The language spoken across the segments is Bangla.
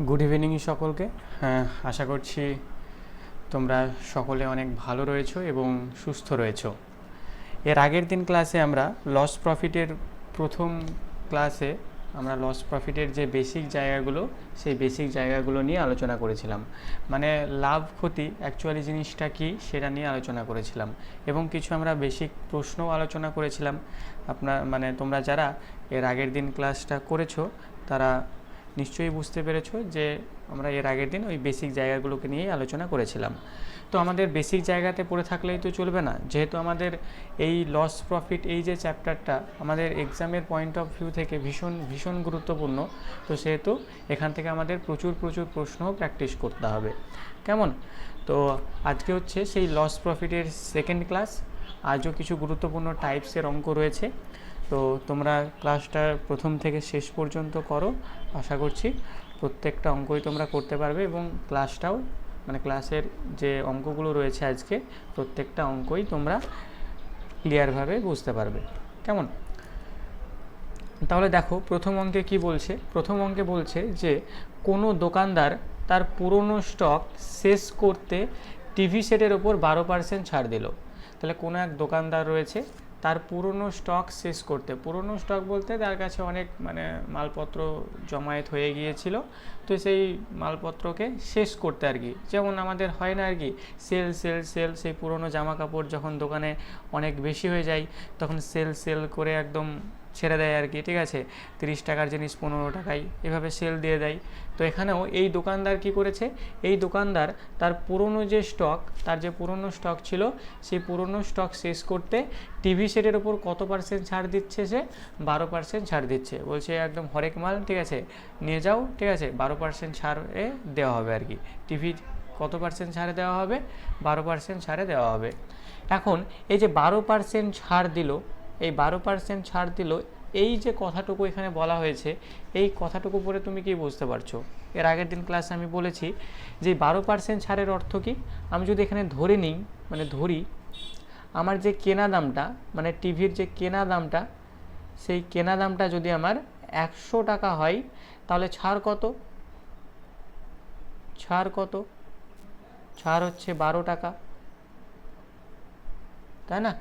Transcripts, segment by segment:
গুড ইভিনিং সকলকে। আশা করছি তোমরা সকলে অনেক ভালো রয়েছো এবং সুস্থ রয়েছো। এর আগের দিন ক্লাসে আমরা লস প্রফিটের প্রথম ক্লাসে আমরা লস প্রফিটের যে বেসিক জায়গাগুলো সেই বেসিক জায়গাগুলো নিয়ে আলোচনা করেছিলাম। মানে লাভ ক্ষতি অ্যাকচুয়ালি জিনিসটা কি সেটা নিয়ে আলোচনা করেছিলাম এবং কিছু আমরা বেসিক প্রশ্নও আলোচনা করেছিলাম। তোমরা যারা এর আগের দিন ক্লাসটা করেছো তারা নিশ্চয়ই বুঝতে পেরেছো যে আমরা এর আগের দিন ওই বেসিক জায়গাগুলোকে নিয়েই আলোচনা করেছিলাম। তো আমাদের বেসিক জায়গাতে পড়ে থাকলেই তো চলবে না, যেহেতু আমাদের এই লস প্রফিট এই যে চ্যাপ্টারটা আমাদের এক্সামের পয়েন্ট অফ ভিউ থেকে ভীষণ ভীষণ গুরুত্বপূর্ণ। তো সেহেতু এখান থেকে আমাদের প্রচুর প্রশ্নও প্র্যাকটিস করতে হবে। কেমন? তো আজকে হচ্ছে সেই লস প্রফিটের সেকেন্ড ক্লাস। আজও কিছু গুরুত্বপূর্ণ টাইপসের অঙ্ক রয়েছে। তো তোমরা ক্লাসটা প্রথম থেকে শেষ পর্যন্ত করো। আশা করছি প্রত্যেকটা অঙ্কই তোমরা করতে পারবে এবং ক্লাসটাও ক্লাসের যে অঙ্কগুলো রয়েছে আজকে প্রত্যেকটা অঙ্কই তোমরা ক্লিয়ারভাবে বুঝতে পারবে। কেমন? তাহলে দেখো প্রথম অঙ্কে কি বলছে। প্রথম অঙ্কে বলছে যে কোনো দোকানদার তার পুরনো স্টক শেষ করতে টিভি সেটের ওপর 12% ছাড় দিল। তাহলে কোনো এক দোকানদার রয়েছে, তার পুরনো স্টক শেষ করতে, পুরনো স্টক বলতে তার কাছে অনেক মালপত্র জমায়েত হয়ে গিয়েছিল, তো সেই মালপত্রকে শেষ করতে আর কি, যেমন আমাদের হয় না আর কি, সেল সেল সেল, সেই পুরনো জামা কাপড় যখন দোকানে অনেক বেশি হয়ে যায় তখন সেল সেল করে একদম ছেড়ে দেয় আর কি, ঠিক আছে, 30 টাকার জিনিস 15 টাকায় এভাবে সেল দিয়ে দেয়। তো এখানেও এই দোকানদার কি করেছে, এই দোকানদার তার পুরনো যে স্টক, তার যে পুরনো স্টক ছিল সেই পুরনো স্টক শেষ করতে টিভি সেটের ওপর কত পার্সেন্ট ছাড় দিচ্ছে? সে 12% ছাড় দিচ্ছে। বলছে একদম হরেক মাল, ঠিক আছে, নিয়ে যাও, ঠিক আছে, 12% ছাড়ে দেওয়া হবে আর কি। টিভি কত পার্সেন্ট ছাড়ে দেওয়া হবে? 12% ছাড়ে দেওয়া হবে। এখন এই যে 12% ছাড় দিল, এই 12% ছাড় দিল, এই যে কথাটুকু এখানে বলা হয়েছে, এই কথাটুকু পরে তুমি কি বুঝতে পারছো? এর আগের দিন ক্লাসে আমি বলেছি যে 12% ছাড়ের অর্থ কি। আমি যদি এখানে ধরে নিই, ধরি আমার যে কেনা দামটা, টিভির যে কেনা দামটা, সেই কেনা দামটা যদি আমার 100 টাকা হয়, তাহলে ছাড় কত? ছাড় কত? ছাড় হচ্ছে 12 টাকা, তাই না?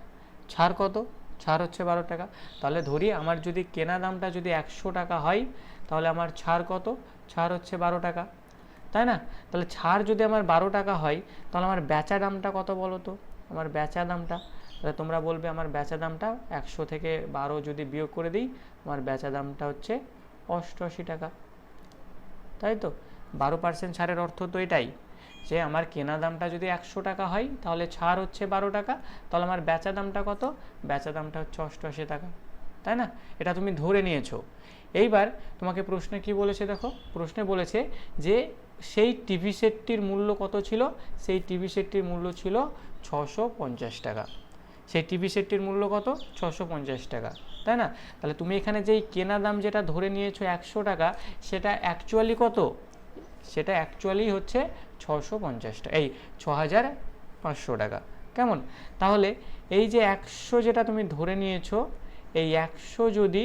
ছাড় কত? ছাড় হচ্ছে 12 টাকা। তাহলে ধরি আমার যদি কেনা দামটা যদি 100 টাকা হয়, তাহলে আমার ছাড় কত? ছাড় হচ্ছে 12 টাকা, তাই না? তাহলে ছাড় যদি আমার 12 টাকা হয়, তাহলে আমার বেচা দামটা কত বলো তো? আমার বেচা দামটা, তাহলে তোমরা বলবে আমার বেচা দামটা 100 থেকে 12 যদি বিয়োগ করে দিই, আমার বেচা দামটা হচ্ছে 88 টাকা, তাই তো? 12% ছাড়ের অর্থ তো এটাই, যে আমার কেনা দামটা যদি 100 টাকা হয় তাহলে ছাড় হচ্ছে 12 টাকা, তাহলে আমার বেচা দামটা কত? বেচা দামটা হচ্ছে 88 টাকা, তাই না? এটা তুমি ধরে নিয়েছো। এইবার তোমাকে প্রশ্নে কি বলেছে দেখো, প্রশ্নে বলেছে যে সেই টিভি সেটটির মূল্য কত ছিল? সেই টিভি সেটটির মূল্য ছিল 650 টাকা। সেই টিভি সেটটির মূল্য কত? 650 টাকা, তাই না? তাহলে তুমি এখানে যেই কেনা দাম যেটা ধরে নিয়েছো 100 টাকা, সেটা অ্যাকচুয়ালি কত? সেটা অ্যাকচুয়ালি হচ্ছে 650 টাকা, এই 6500 টাকা। কেমন? তাহলে এই যে 100 যেটা তুমি ধরে নিয়েছো, এই 100 যদি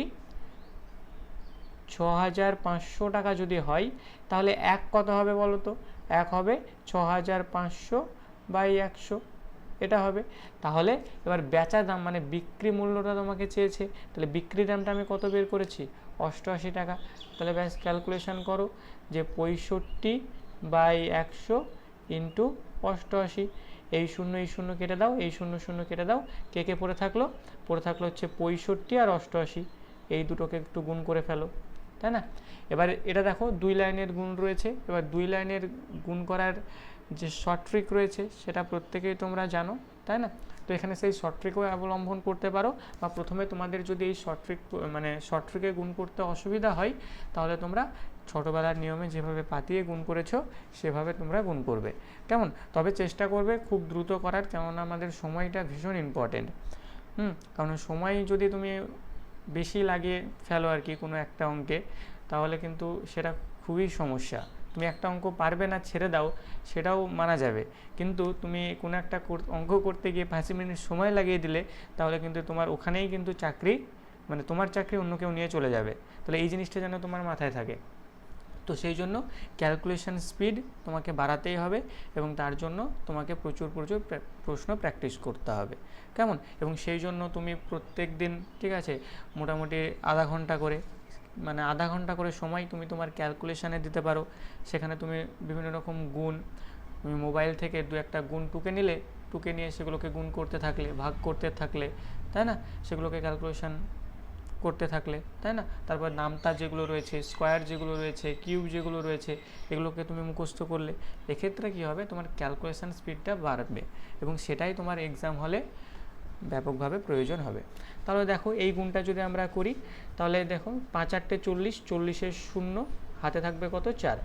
6500 টাকা যদি হয়, তাহলে এক কত হবে বলো তো? এক হবে 6500 বাই 100, এটা হবে। তাহলে এবার বেচা দাম বিক্রি মূল্যটা তোমাকে চেয়েছে, তাহলে বিক্রি দামটা আমি কত বের করেছি? 88 টাকা। তাহলে ব্যাস ক্যালকুলেশন করো যে 65 বাই 100 ইন্টু 88। এই শূন্য কেটে দাও, এই শূন্য কেটে দাও, কে কে পড়ে থাকলো? পড়ে থাকলো হচ্ছে 65 আর 88, এই দুটোকে একটু গুণ করে ফেলো, তাই না? এবার এটা দেখো 2 লাইনের গুণ রয়েছে। এবার 2 লাইনের গুণ করার যে শর্ট ট্রিক রয়েছে সেটা প্রত্যেকেই তোমরা জানো, তাই না? তো এখানে সেই শর্ট ট্রিকও অবলম্বন করতে পারো, বা প্রথমে তোমাদের যদি এই শর্ট ট্রিকে গুণ করতে অসুবিধা হয়, তাহলে তোমরা ছোটোবেলার নিয়মে যেভাবে পাতিয়ে গুণ করেছো সেভাবে তোমরা গুণ করবে। কেমন? তবে চেষ্টা করবে খুব দ্রুত করার, কেননা আমাদের সময়টা ভীষণ ইম্পর্টেন্ট। কারণ সময় যদি তুমি বেশি লাগিয়ে ফেলো আর কি কোনো একটা অঙ্কে, তাহলে কিন্তু সেটা খুবই সমস্যা। তুমি একটা অঙ্ক পারবে না, ছেড়ে দাও, সেটাও মানা যাবে, কিন্তু তুমি কোনো একটা অঙ্ক করতে গিয়ে 5 মিনিট সময় লাগিয়ে দিলে, তাহলে কিন্তু তোমার ওখানেই কিন্তু চাকরি, তোমার চাকরি অন্য কেউ নিয়ে চলে যাবে। তাহলে এই জিনিসটা যেন তোমার মাথায় থাকে। তো তো সেই জন্য ক্যালকুলেশন স্পিড তোমাকে বাড়াতেই হবে এবং তার জন্য তোমাকে প্রচুর প্রশ্ন প্র্যাকটিস করতে হবে, কেমন? এবং সেই জন্য তুমি প্রত্যেক দিন, ঠিক আছে, মোটামুটি আধা ঘন্টা করে সময় তুমি তোমার ক্যালকুলেশানে দিতে পারো। সেখানে তুমি বিভিন্ন রকম গুণ, তুমি মোবাইল থেকে দু একটা গুণ টুকে নিয়ে সেগুলোকে গুণ করতে থাকলে, ভাগ করতে থাকলে, তাই না, সেগুলোকে ক্যালকুলেশন করতে থাকলে, তাই না, তারপর নামতা যেগুলো রয়েছে, স্কোয়ার যেগুলো রয়েছে, কিউব যেগুলো রয়েছে, এগুলোকে তুমি মুখস্থ করলে, এক্ষেত্রে কী হবে, তোমার ক্যালকুলেশন স্পিডটা বাড়বে এবং সেটাই তোমার এক্সাম হলে ব্যাপকভাবে প্রয়োজন হবে। তাহলে দেখো এই গুণটা যদি আমরা করি, তাহলে দেখো 5 × 8 = 40, 40-এর 0, হাতে থাকবে কত, 4।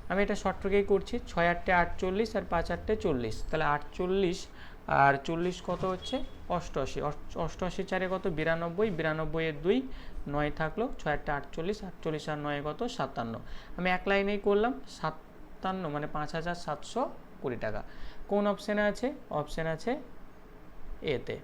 আমি এটা শর্ট ট্রিকেই করছি, 6 × 8 = 48 আর 5 × 8 = 40, তাহলে 48 আর 40 কত হচ্ছে, 88, 88 4 কত, 92, 92-এর 2, 9 থাকলো, 6 × 8 = 48, 48 আর 9 কত, 57। আমি এক লাইনেই করলাম 57, মানে 5,720 টাকা। কোন অপশানে আছে? অপশান আছে এতে,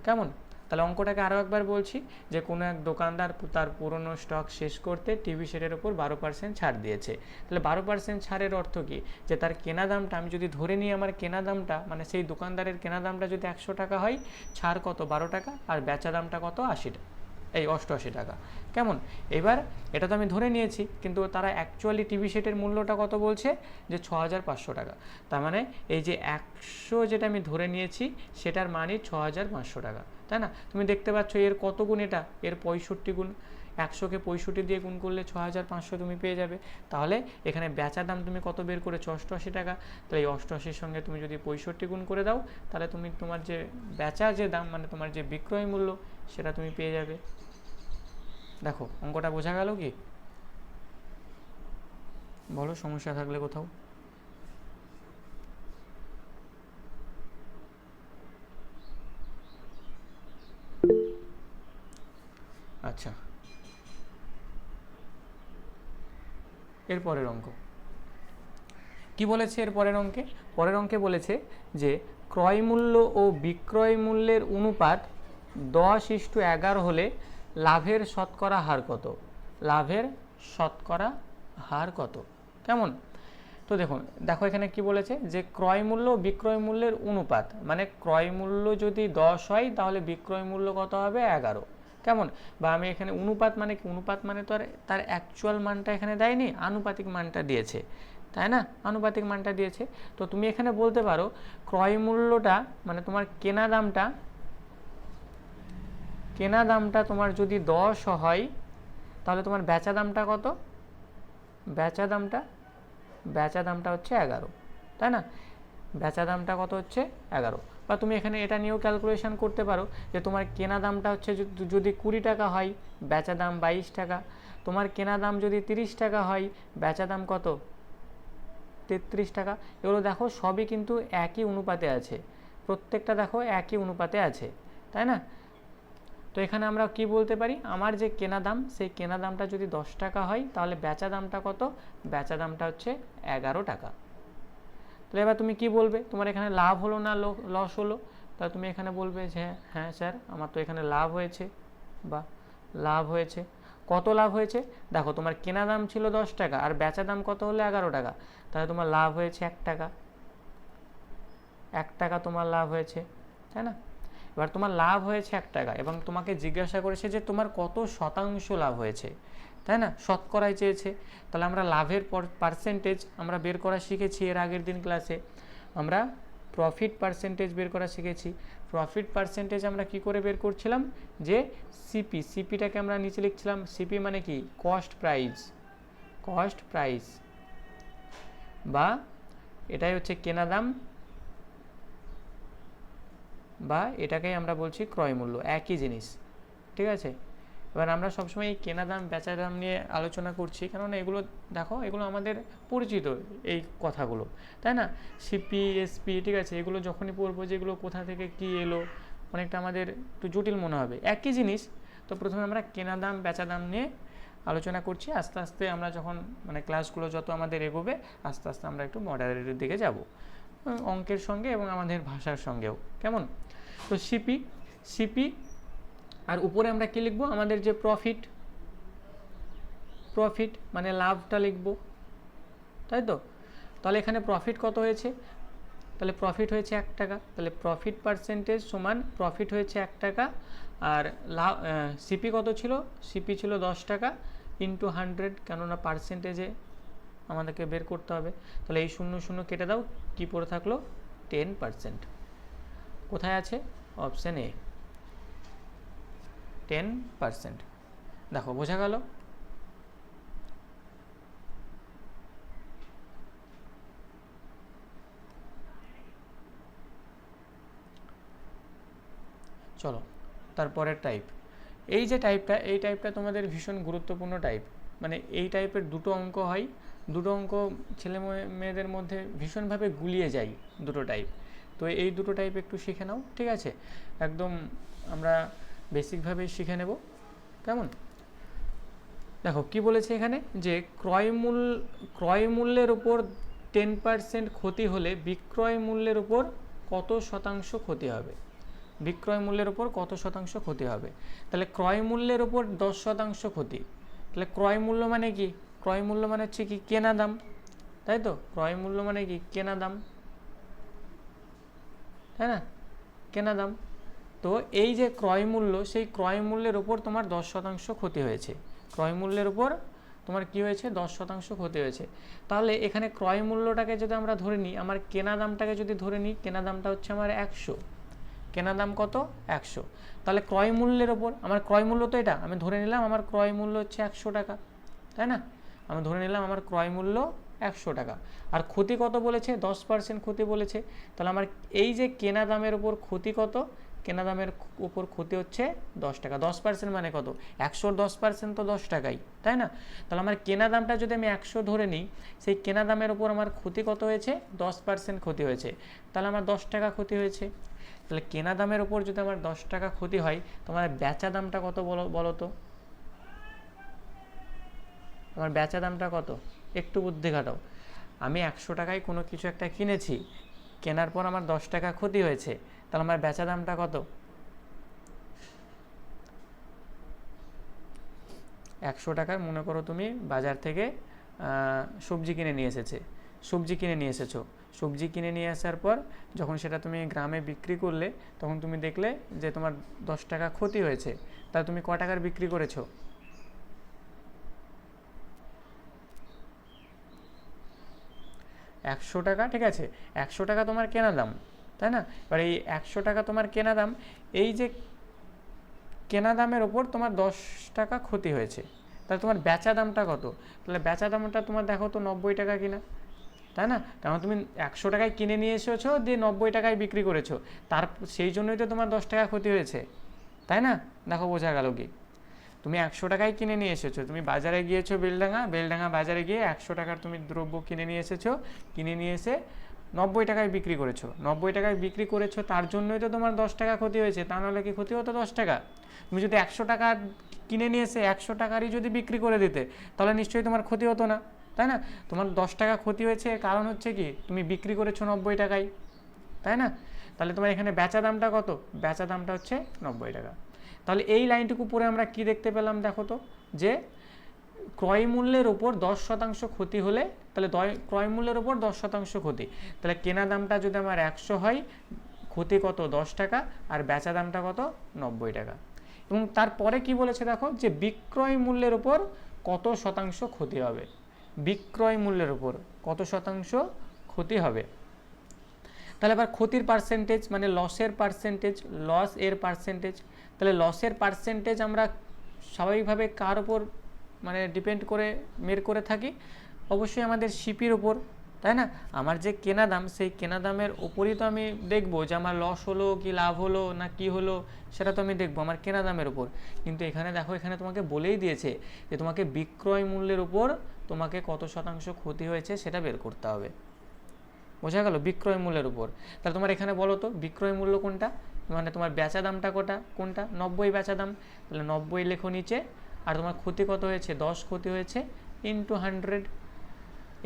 কেমন? তাহলে অঙ্কটাকে আরও একবার বলছি, যে কোনো এক দোকানদার তার পুরনো স্টক শেষ করতে টিভি সেটের ওপর 12% ছাড় দিয়েছে। তাহলে 12% ছাড়ের অর্থ কী, যে তার কেনা দামটা, আমি যদি ধরে নিই আমার কেনা দামটা, মানে সেই দোকানদারের কেনা দামটা যদি 100 টাকা হয়, ছাড় কত, 12 টাকা, আর বেচা দামটা কত, 88 টাকা, কেমন? এবার এটা তো আমি ধরে নিয়েছি, কিন্তু তারা অ্যাকচুয়ালি টিভি সেটের মূল্যটা কত বলছে, যে 6,500 টাকা। তার মানে এই যে 100 যেটা আমি ধরে নিয়েছি, সেটার মানই 6,500 টাকা, তাই না? তুমি দেখতে পাচ্ছ এর কত গুণ, এটা এর 65 গুণ। 100কে 65 দিয়ে গুণ করলে 6,500 তুমি পেয়ে যাবে। তাহলে এখানে বেচা দাম তুমি কত বের করেছো, 88 টাকা। তাহলে এই 88-র সঙ্গে তুমি যদি 65 গুণ করে দাও, তাহলে তুমি তোমার যে বেচা যে দাম, মানে তোমার যে বিক্রয় মূল্য, সেটা তুমি পেয়ে যাবে। দেখো অঙ্কটা বোঝা গেল কি? বলো সমস্যা থাকলে কোথাও। আচ্ছা, এরপরের অঙ্ক কি বলেছে? পরের অঙ্কে বলেছে যে ক্রয় মূল্য ও বিক্রয় মূল্যের অনুপাত 10:11 হলে লাভের শতকরা হার কত? লাভের শতকরা হার কত, কেমন? তো দেখো এখানে কি বলেছে, যে ক্রয় মূল্য ও বিক্রয় মূল্যের অনুপাত, মানে ক্রয় মূল্য যদি 10 হয়, তাহলে বিক্রয় মূল্য কত হবে, 11, কেমন? বা আমি এখানে অনুপাত মানে কি, অনুপাত মানে তো আর তার অ্যাকচুয়াল মানটা এখানে দেয়নি, আনুপাতিক মানটা দিয়েছে, তাই না, আনুপাতিক মানটা দিয়েছে। তো তুমি এখানে বলতে পারো ক্রয় মূল্যটা, মানে তোমার কেনা দামটা তোমার যদি 10 হয়, তাহলে তোমার বেচা দামটা কত, বেচা দামটা হচ্ছে 11, তাই না? বেচা দামটা কত হচ্ছে, 11। বা তুমি এখানে এটা নিয়েও ক্যালকুলেশন করতে পারো, যে তোমার কেনা দামটা হচ্ছে যদি 20 টাকা হয়, বেচা দাম 22 টাকা। তোমার কেনা দাম যদি 30 টাকা হয়, বেচা দাম কত, 33 টাকা। এগুলো দেখো সবই কিন্তু একই অনুপাতে আছে, প্রত্যেকটা দেখো একই অনুপাতে আছে, তাই না? তো এখানে আমরা কি বলতে পারি, আমার যে কেনা দাম, সেই কেনা দামটা যদি 10 টাকা হয়, তাহলে বেচা দামটা কত, বেচা দামটা হচ্ছে 11 টাকা। তাহলে এবার তুমি কি বলবে, তোমার এখানে লাভ হলো না লস হলো? তাহলে তুমি এখানে বলবে যে হ্যাঁ স্যার, আমার তো এখানে লাভ হয়েছে, বা লাভ হয়েছে। কত লাভ হয়েছে? দেখো তোমার কেনা দাম ছিল 10 টাকা, আর বেচা দাম কত হলো, 11 টাকা। তাহলে তোমার লাভ হয়েছে 1 টাকা, 1 টাকা তোমার লাভ হয়েছে, তাই না? এবার তোমার লাভ হয়েছে 1 টাকা, এবং তোমাকে জিজ্ঞাসা করেছে যে তোমার কত শতাংশ লাভ হয়েছে, তাই না, শতকরায় চেয়েছে। তাহলে আমরা লাভের পার্সেন্টেজ আমরা বের করা শিখেছি এর আগের দিন ক্লাসে, আমরা প্রফিট পার্সেন্টেজ বের করা শিখেছি। প্রফিট পার্সেন্টেজ আমরা কি করে বের করছিলাম, যে সিপিটাকে আমরা নিচে লিখছিলাম। সিপি মানে কি, কস্ট প্রাইস, বা এটাই হচ্ছে কেনা দাম, বা এটাকেই আমরা বলছি ক্রয় মূল্য, একই জিনিস, ঠিক আছে? এবার আমরা সবসময় এই কেনা দাম বেচা দাম নিয়ে আলোচনা করছি, কেননা এগুলো দেখো, এগুলো আমাদের পরিচিত এই কথাগুলো, তাই না? সিপি, এসপি, ঠিক আছে, এগুলো যখনই পড়বো যে এগুলো কোথা থেকে কি এলো, অনেকটা আমাদের একটু জটিল মনে হবে, একই জিনিস। তো প্রথমে আমরা কেনা দাম বেচা দাম নিয়ে আলোচনা করছি, আস্তে আস্তে আমরা যখন মানে ক্লাসগুলো যত আমাদের এগোবে, আস্তে আস্তে আমরা একটু মডারেটের দিকে যাব, অঙ্কের সঙ্গে এবং আমাদের ভাষার সঙ্গেও, কেমন? তো সিপি, আর উপরে আমরা কি লিখবো, আমাদের যে প্রফিট, প্রফিট মানে লাভটা লিখব, তাই তো। তাহলে এখানে প্রফিট কত হয়েছে, তাহলে প্রফিট হয়েছে 1 টাকা, তাহলে প্রফিট পার্সেন্টেজ সমান প্রফিট হয়েছে 1 টাকা, আর লাভ সিপি কত ছিল, সিপি ছিল 10 টাকা ইন্টু 100, কেননা পার্সেন্টেজে আমাদেরকে বের করতে হবে। তাহলে এই 0 0 কেটে দাও, কি পড়ে থাকলো 10%। কোথায় আছে, অপশান এ 10%। দেখো বোঝা গেল। চলো তারপরের টাইপ, এই যে টাইপটা, এই টাইপটা তোমাদের ভীষণ গুরুত্বপূর্ণ টাইপ, মানে এই টাইপের দুটো অঙ্ক হয়, দুটো অঙ্ক ছেলে মেয়েদের মধ্যে ভীষণভাবে গুলিয়ে যায় দুটো টাইপ। তো এই দুটো টাইপ একটু শিখে নাও, ঠিক আছে, একদম আমরা বেসিকভাবে শিখে নেব, কেমন। দেখো কি বলেছে এখানে, যে ক্রয় মূল্যের উপর 10% ক্ষতি হলে বিক্রয় মূল্যের উপর কত শতাংশ ক্ষতি হবে, বিক্রয় মূল্যের উপর কত শতাংশ ক্ষতি হবে। তাহলে ক্রয় মূল্যের উপর 10% ক্ষতি, তাহলে ক্রয় মূল্য মানে কি, ক্রয় মূল্য মানে হচ্ছে কি কেনা দাম, তাই তো, ক্রয় মূল্য মানে কি কেনা দাম, তাই না, কেনা দাম। তো এই যে ক্রয় মূল্য, সেই ক্রয় মূল্যের উপর তোমার 10% ক্ষতি হয়েছে, ক্রয় মূল্যের উপর তোমার কি হয়েছে 10% ক্ষতি হয়েছে। তাহলে এখানে ক্রয় মূল্যটাকে যদি আমরা ধরে নিই, আমার কেনা দামটাকে যদি ধরে নিই, কেনা দামটা হচ্ছে আমার 100, কেনা দাম কত 100, তাহলে ক্রয় মূল্যের ওপর, আমার ক্রয় মূল্য তো এটা, আমি ধরে নিলাম আমার ক্রয় মূল্য হচ্ছে 100 টাকা, তাই না, আমি ধরে নিলাম আমার ক্রয় মূল্য 100 টাকা, আর ক্ষতি কত বলেছে 10% ক্ষতি বলেছে, তাহলে আমার এই যে কেনা দামের উপর ক্ষতি কত, কেনা দামের উপর ক্ষতি হচ্ছে 10 টাকা, 10% মানে কত, 100-র 10% তো 10 টাকাই, তাই না। তাহলে আমার কেনা দামটা যদি আমি 100 ধরে নিই, সেই কেনা দামের উপর আমার ক্ষতি কত হয়েছে 10% ক্ষতি হয়েছে, তাহলে আমার 10 টাকা ক্ষতি হয়েছে। তাহলে কেনা দামের উপর যদি আমার 10 টাকা ক্ষতি হয়, তোমার বেচা দামটা কত বলো তো, আমার বেচা দামটা কত, একটু বুদ্ধি খাটাও। আমি 100 টাকায় কোনো কিছু একটা কিনেছি, কেনার পর আমার 10 টাকা ক্ষতি হয়েছে, তাহলে আমার বেচা দামটা কত, 100 টাকার মনে করো তুমি বাজার থেকে সবজি কিনে নিয়ে এসেছো, সবজি কিনে নিয়ে আসার পর যখন সেটা তুমি গ্রামে বিক্রি করলে, তখন তুমি দেখলে যে তোমার 10 টাকা ক্ষতি হয়েছে, তাহলে তুমি ক টাকার বিক্রি করেছো, 100 টাকা, ঠিক আছে, 100 টাকা তোমার কেনা দাম, তাই না। এবার এই 100 টাকা তোমার কেনা দাম, এই যে কেনা দামের ওপর তোমার 10 টাকা ক্ষতি হয়েছে, তাহলে তোমার বেচা দামটা কত, তাহলে বেচা দামটা তোমার দেখো তো 90 টাকা কিনা, তাই না, কারণ তুমি 100 টাকায় কিনে নিয়ে এসেছো, দিয়ে 90 টাকায় বিক্রি করেছো, সেই জন্যই তো তোমার 10 টাকা ক্ষতি হয়েছে, তাই না। দেখো বোঝা গেল কি, তুমি 100 টাকায় কিনে নিয়ে এসেছো, তুমি বাজারে গিয়েছো বেলডাঙ্গা বাজারে গিয়ে 100 টাকার তুমি দ্রব্য কিনে নিয়ে এসেছো, কিনে নিয়ে এসে 90 টাকায় বিক্রি করেছো, 90 টাকায় বিক্রি করেছো, তার জন্যই তো তোমার 10 টাকা ক্ষতি হয়েছে, তা নাহলে কি ক্ষতি হতো 10 টাকা। তুমি যদি 100 টাকা কিনে নিয়ে এসে 100 টাকারই যদি বিক্রি করে দিতে, তাহলে নিশ্চয়ই তোমার ক্ষতি হতো না, তাই না। তোমার 10 টাকা ক্ষতি হয়েছে, এর কারণ হচ্ছে কি তুমি বিক্রি করেছো 90 টাকায়, তাই না। তাহলে তোমার এখানে বেচা দামটা কত, বেচা দামটা হচ্ছে 90 টাকা। তাহলে এই লাইনটুকু পরে আমরা কি দেখতে পেলাম, দেখো তো, যে ক্রয় মূল্যের ওপর 10% ক্ষতি হলে, তাহলে ক্রয় মূল্যের ওপর 10% ক্ষতি, তাহলে কেনা দামটা যদি আমার 100 হয়, ক্ষতি কত 10 টাকা, আর বেচা দামটা কত 90 টাকা। এবং তারপরে কি বলেছে দেখো, যে বিক্রয় মূল্যের ওপর কত শতাংশ ক্ষতি হবে, বিক্রয় মূল্যের উপর কত শতাংশ ক্ষতি হবে। তাহলে এবার ক্ষতির পার্সেন্টেজ মানে লসের পার্সেন্টেজ, লস এর পার্সেন্টেজ, তাহলে লসের পার্সেন্টেজ আমরা স্বাভাবিকভাবে কার ওপর মানে ডিপেন্ড করে বের করে থাকি, অবশ্যই আমাদের সিপির ওপর, তাই না। আমার যে কেনা দাম, সেই কেনা দামের ওপরই তো আমি দেখবো যে আমার লস হলো কি লাভ হলো না কি হলো, সেটা তো আমি দেখবো আমার কেনা দামের উপর। কিন্তু এখানে দেখো, এখানে তোমাকে বলেই দিয়েছে যে তোমাকে বিক্রয় মূল্যের উপর তোমাকে কত শতাংশ ক্ষতি হয়েছে সেটা বের করতে হবে, বোঝা গেল, বিক্রয় মূল্যের উপর। তাহলে তোমার এখানে বলো তো বিক্রয় মূল্য কোনটা, মানে তোমার বেচা দামটা কোনটা 90 বেচা দাম, তাহলে 90 লেখো নিচে, আর তোমার ক্ষতি কত হয়েছে 10 ক্ষতি হয়েছে ইন্টু 100,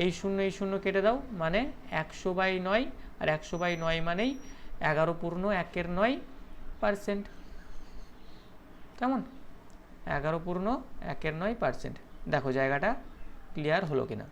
এই শূন্য কেটে দাও, মানে 100/9, আর 100/9 মানেই 11.1/9%, কেমন, 11.1/9%। দেখো জায়গাটা ক্লিয়ার হলো কিনা।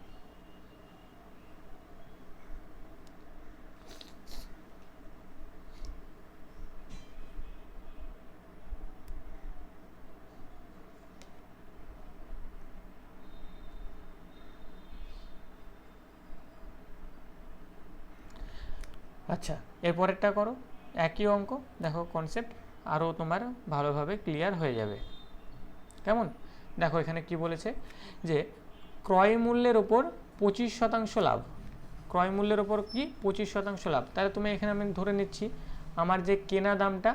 আচ্ছা, এরপরেরটা করো, একই অঙ্ক। দেখো কনসেপ্ট আরও তোমার ভালোভাবে ক্লিয়ার হয়ে যাবে। কেমন? দেখো এখানে কি বলেছে যে ক্রয় মূল্যের ওপর 25% লাভ। ক্রয় মূল্যের ওপর কি 25% লাভ। তাহলে তুমি এখানে আমি ধরে নিচ্ছি আমার যে কেনা দামটা,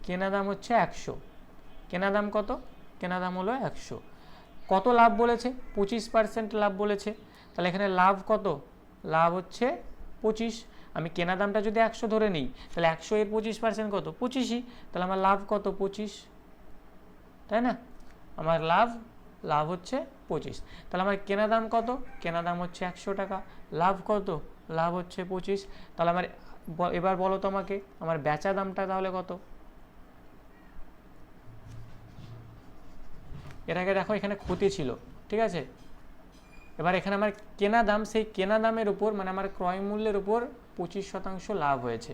কেনা দাম হচ্ছে 100। কেনা দাম কত? কেনা দাম হলো 100। কত লাভ বলেছে? 25% লাভ বলেছে। তাহলে এখানে লাভ কত? লাভ হচ্ছে 25। আমি কেনা দামটা যদি 100 ধরে নিই, তাহলে 100 এর 25% কত? 25ই। তাহলে আমার লাভ কত? 25, তাই না? আমার লাভ হচ্ছে 25। তাহলে আমার কেনা দাম কত? কেনা দাম হচ্ছে 100 টাকা। লাভ কত? লাভ হচ্ছে 25। তাহলে আমার এবার বলো তো আমাকে, আমার বেচা দামটা তাহলে কত? এর আগে দেখো এখানে ক্ষতি ছিল, ঠিক আছে? এবার এখানে আমার কেনা দাম, সেই কেনা দামের উপর মানে আমার ক্রয় মূল্যের উপর 25% লাভ হয়েছে।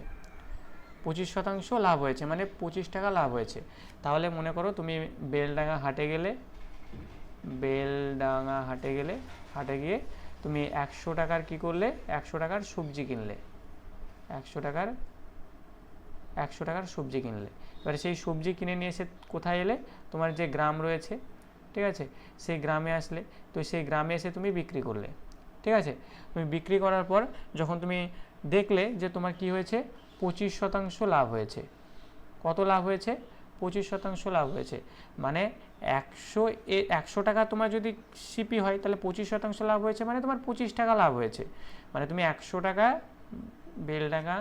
25% লাভ হয়েছে মানে 25 টাকা লাভ হয়েছে। তাহলে মনে করো তুমি বেলডাঙ্গা হাটে গেলে, হাটে গিয়ে তুমি 100 টাকার কী করলে? 100 টাকার সবজি কিনলে। 100 টাকার সবজি কিনলে। এবারে সেই সবজি কিনে নিয়ে এসে কোথায় এলে? তোমার যে গ্রাম রয়েছে, ঠিক আছে, সেই গ্রামে আসলে। তো সেই গ্রামে এসে তুমি বিক্রি করলে, ঠিক আছে? তুমি বিক্রি করার পর যখন তুমি দেখলে যে তোমার কি হয়েছে? 25% লাভ হয়েছে। কত লাভ হয়েছে? 25% লাভ হয়েছে। মানে 100 টাকা তোমার যদি সিপি হয়, তাহলে 25% লাভ হয়েছে মানে তোমার 25 টাকা লাভ হয়েছে। মানে তুমি 100 টাকা বেলডাঙ্গা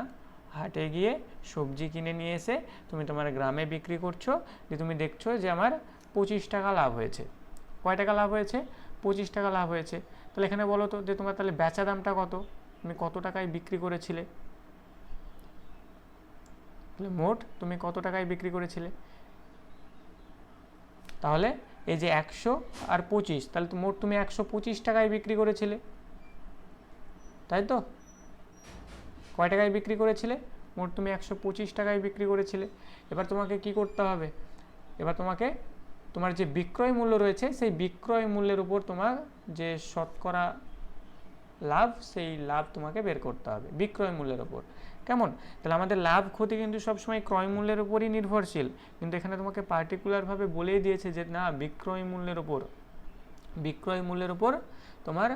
হাটে গিয়ে সবজি কিনে নিয়ে এসে তুমি তোমার গ্রামে বিক্রি করছো, যে তুমি দেখছো যে আমার 25 টাকা লাভ হয়েছে। কয় টাকা লাভ হয়েছে? 25 টাকা লাভ হয়েছে। তাহলে এখানে বলো তো যে তোমার তাহলে বেচা দামটা কত? তুমি কত টাকায় বিক্রি করেছিলে? তাহলে মোট তুমি কত টাকায় বিক্রি করেছিলে? তাহলে এই যে 100 আর 25, তাহলে মোট তুমি 125 টাকায় বিক্রি করেছিলে, তাই তো? কয় টাকায় বিক্রি করেছিলে? মোট তুমি 125 টাকায় বিক্রি করেছিলে। এবার তোমাকে কি করতে হবে? এবার তোমাকে তোমার যে বিক্রয় মূল্য রয়েছে, সেই বিক্রয় মূল্যের উপর তোমার যে শতকরা লাভ, সেই লাভ তোমাকে বের করতে হবে বিক্রয় মূল্যের উপর। কেমন? তাহলে আমাদের লাভ ক্ষতি কিন্তু সবসময় ক্রয় মূল্যের উপরই নির্ভরশীল, কিন্তু এখানে তোমাকে পার্টিকুলারভাবে বলেই দিয়েছে যে না, বিক্রয় মূল্যের উপর তোমার